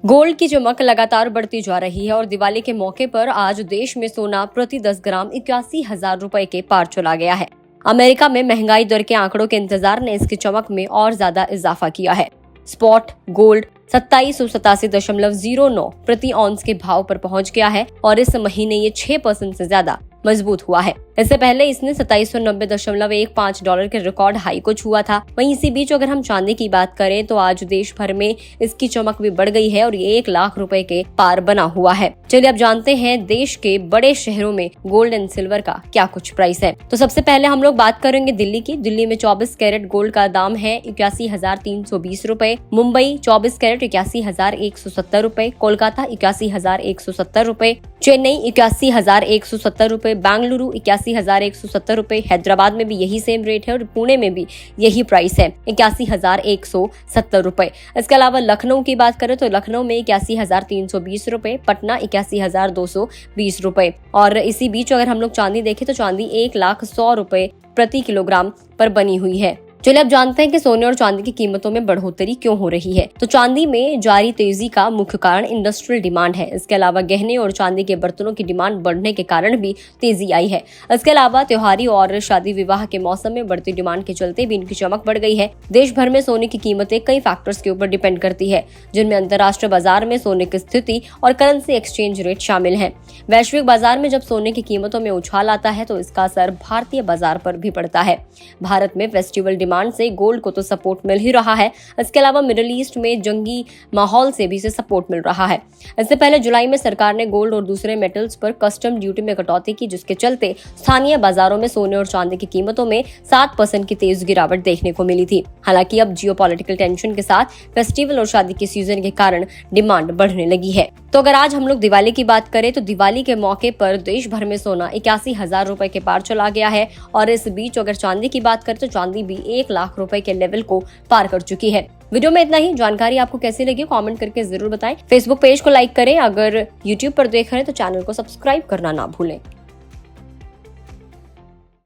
Gold की चमक लगातार बढ़ती जा रही है और दिवाली के मौके पर आज देश में सोना प्रति 10 ग्राम 81,000 रुपए के पार चला गया है। अमेरिका में महंगाई दर के आंकड़ों के इंतजार ने इसकी चमक में और ज्यादा इजाफा किया है। स्पॉट गोल्ड 2787.09 प्रति ऑन्स के भाव पर पहुंच गया है और इस महीने ये 6% से ज्यादा मजबूत हुआ है। इससे पहले इसने 2790.15 के रिकॉर्ड हाई को छुआ था। वहीं इसी बीच अगर हम चांदी की बात करें तो आज देश भर में इसकी चमक भी बढ़ गई है और ये 1 लाख रुपए के पार बना हुआ है। चलिए अब जानते हैं देश के बड़े शहरों में गोल्ड एंड सिल्वर का क्या कुछ प्राइस है। तो सबसे पहले हम लोग बात करेंगे दिल्ली की। दिल्ली में 24 कैरेट गोल्ड का दाम है 81,320 रुपए, मुंबई 24 कैरेट 81,170 रुपए, कोलकाता 81,170 रुपए, चेन्नई 81,170 रुपए, बेंगलुरु 81,170 रुपए, हैदराबाद में भी यही सेम रेट है और पुणे में भी यही प्राइस है 81,170 रुपए। इसके अलावा लखनऊ की बात करें तो लखनऊ में 81,320 रुपए, पटना 81,220 रुपए। और इसी बीच अगर हम लोग चांदी देखें तो चांदी 1,100,000 रुपए प्रति किलोग्राम पर बनी हुई है। चलिए अब जानते हैं कि सोने और चांदी की कीमतों में बढ़ोतरी क्यों हो रही है। तो चांदी में जारी तेजी का मुख्य कारण इंडस्ट्रियल डिमांड है। इसके अलावा गहने और चांदी के बर्तनों की डिमांड बढ़ने के कारण भी तेजी आई है। इसके अलावा त्योहारी और शादी विवाह के मौसम में बढ़ती डिमांड के चलते भी इनकी चमक बढ़ गई है। देश भर में सोने की कीमतें कई फैक्टर्स के ऊपर डिपेंड करती है, जिनमें अंतर्राष्ट्रीय बाजार में सोने की स्थिति और करेंसी एक्सचेंज रेट शामिल है। वैश्विक बाजार में जब सोने की कीमतों में उछाल आता है तो इसका असर भारतीय बाजार पर भी पड़ता है। भारत में फेस्टिवल डिमांड से गोल्ड को तो सपोर्ट मिल ही रहा है। इसके अलावा मिडिल ईस्ट में जंगी माहौल से भी इसे सपोर्ट मिल रहा है। इससे पहले जुलाई में सरकार ने गोल्ड और दूसरे मेटल्स पर कस्टम ड्यूटी में कटौती की, जिसके चलते स्थानीय बाजारों में सोने और चांदी की कीमतों में 7% की तेज गिरावट देखने को मिली थी। हालांकि अब जियोपॉलिटिकल टेंशन के साथ फेस्टिवल और शादी के सीजन के कारण डिमांड बढ़ने लगी है। तो अगर आज हम लोग दिवाली की बात करें तो दिवाली के मौके पर देश भर में सोना 81,000 रुपए के पार चला गया है और इस बीच अगर चांदी की बात करें तो चांदी भी 1 लाख रुपए के लेवल को पार कर चुकी है। वीडियो में इतना ही। जानकारी आपको कैसी लगी कमेंट करके जरूर बताएं। फेसबुक पेज को लाइक करें। अगर यूट्यूब पर देख रहे हैं तो चैनल को सब्सक्राइब करना ना भूलें।